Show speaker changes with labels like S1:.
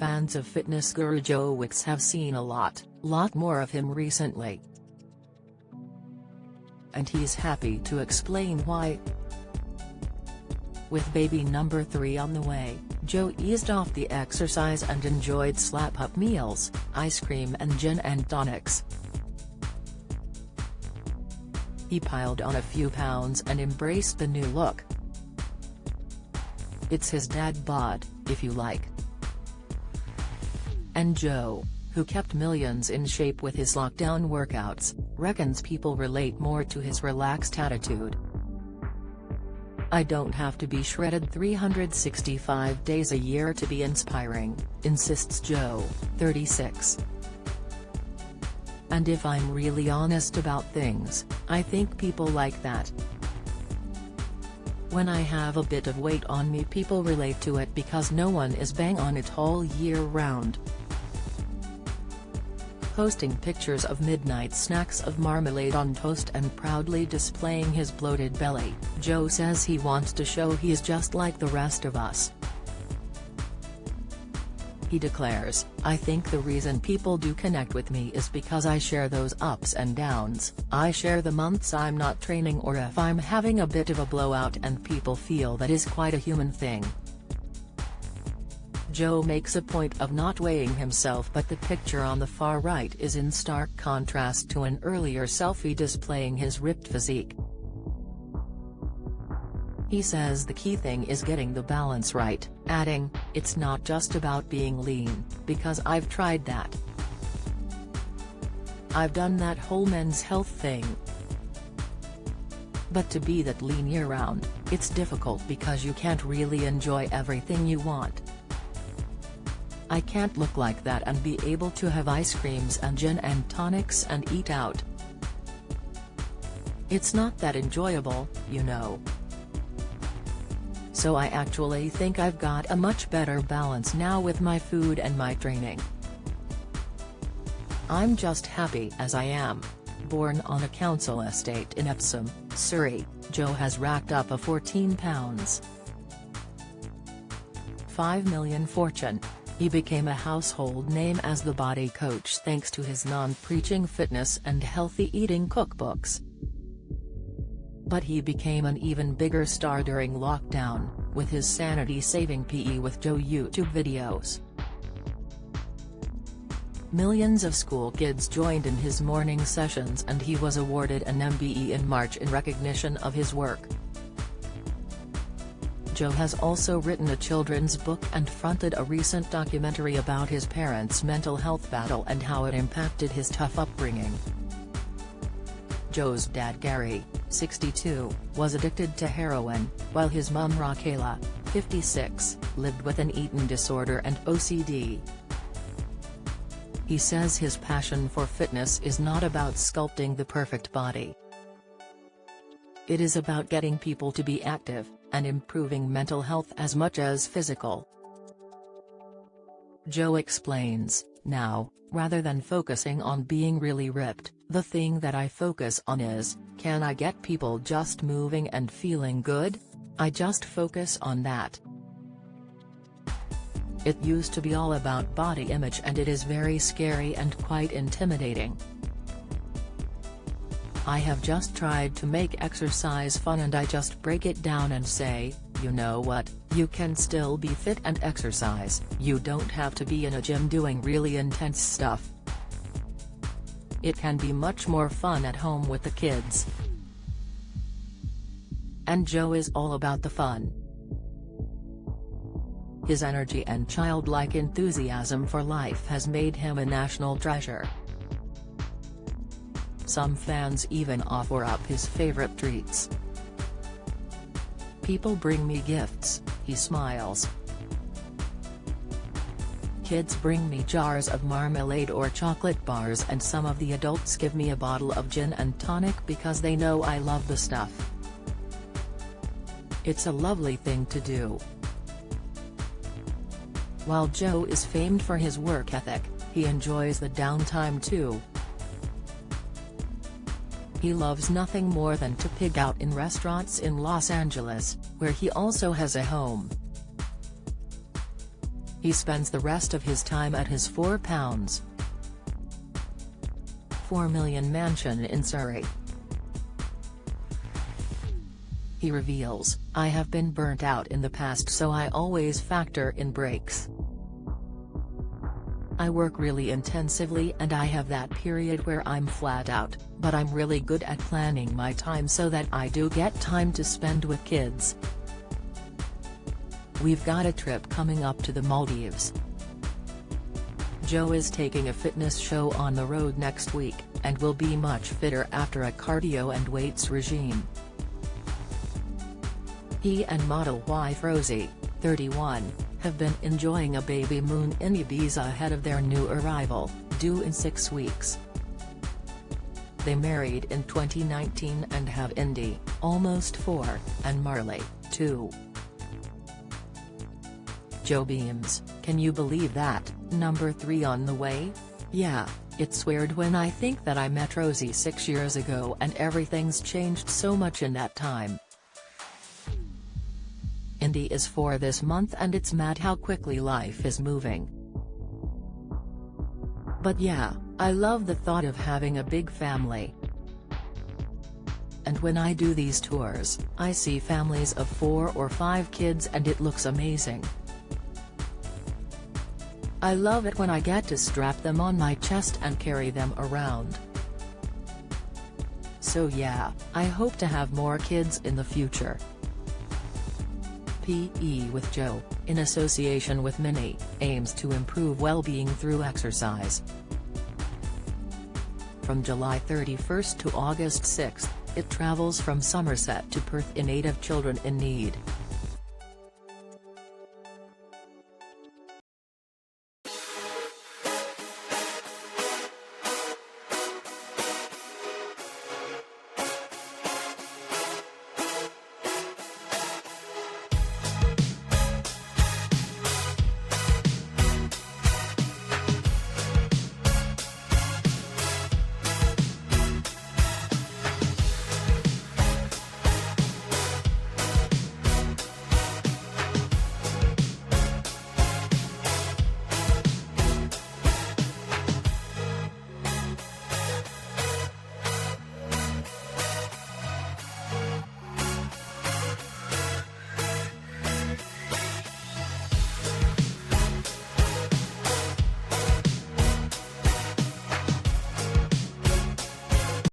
S1: fans of fitness guru Joe Wicks have seen a lot more of him recently. And he's happy to explain why. With baby number 3 on the way, Joe eased off the exercise and enjoyed slap-up meals, ice cream and gin and tonics. He piled on a few pounds and embraced the new look. It's his dad bod, if you like. And Joe, who kept millions in shape with his lockdown workouts, reckons people relate more to his relaxed attitude. "I don't have to be shredded 365 days a year to be inspiring," insists Joe, 36. "And if I'm really honest about things, I think people like that. When I have a bit of weight on me, people relate to it because no one is bang on it all year round." Posting pictures of midnight snacks of marmalade on toast and proudly displaying his bloated belly, Joe says he wants to show he's just like the rest of us. He declares, "I think the reason people do connect with me is because I share those ups and downs. I share the months I'm not training or if I'm having a bit of a blowout, and people feel that is quite a human thing." Joe makes a point of not weighing himself, but the picture on the far right is in stark contrast to an earlier selfie displaying his ripped physique. He says the key thing is getting the balance right, adding, "It's not just about being lean, because I've tried that. I've done that whole men's health thing. But to be that lean year-round, it's difficult because you can't really enjoy everything you want. I can't look like that and be able to have ice creams and gin and tonics and eat out. It's not that enjoyable, you know. So I actually think I've got a much better balance now with my food and my training. I'm just happy as I am." Born on a council estate in Epsom, Surrey, Joe has racked up a 14 £5 million fortune. He became a household name as the body coach thanks to his non-preaching fitness and healthy eating cookbooks. But he became an even bigger star during lockdown, with his sanity-saving PE with Joe YouTube videos. Millions of school kids joined in his morning sessions, and he was awarded an MBE in March in recognition of his work. Joe has also written a children's book and fronted a recent documentary about his parents' mental health battle and how it impacted his tough upbringing. Joe's dad Gary, 62, was addicted to heroin, while his mum Raquela, 56, lived with an eating disorder and OCD. He says his passion for fitness is not about sculpting the perfect body. It is about getting people to be active, and improving mental health as much as physical. Joe explains, "Now, rather than focusing on being really ripped, the thing that I focus on is, can I get people just moving and feeling good? I just focus on that. It used to be all about body image and it is very scary and quite intimidating. I have just tried to make exercise fun, and I just break it down and say, you know what, you can still be fit and exercise, you don't have to be in a gym doing really intense stuff. It can be much more fun at home with the kids." And Joe is all about the fun. His energy and childlike enthusiasm for life has made him a national treasure. Some fans even offer up his favorite treats. "People bring me gifts," he smiles. "Kids bring me jars of marmalade or chocolate bars, and some of the adults give me a bottle of gin and tonic because they know I love the stuff. It's a lovely thing to do." While Joe is famed for his work ethic, he enjoys the downtime too. He loves nothing more than to pig out in restaurants in Los Angeles, where he also has a home. He spends the rest of his time at his £4.4 million mansion in Surrey. He reveals, "I have been burnt out in the past, so I always factor in breaks. I work really intensively and I have that period where I'm flat out, but I'm really good at planning my time so that I do get time to spend with kids. We've got a trip coming up to the Maldives. Joe is taking a fitness show on the road next week, and will be much fitter after a cardio and weights regime." He and model wife Rosie, 31, have been enjoying a baby moon in Ibiza ahead of their new arrival, due in 6 weeks. They married in 2019 and have Indy, almost 4, and Marley, 2. Joe beams, "Can you believe that, number 3 on the way? Yeah, it's weird when I think that I met Rosie 6 years ago and everything's changed so much in that time. Indy is 4 this month and it's mad how quickly life is moving. But yeah, I love the thought of having a big family. And when I do these tours, I see families of 4 or 5 kids and it looks amazing. I love it when I get to strap them on my chest and carry them around. So yeah, I hope to have more kids in the future." PE with Joe, in association with Minnie, aims to improve well-being through exercise. From July 31 to August 6, it travels from Somerset to Perth in aid of children in need.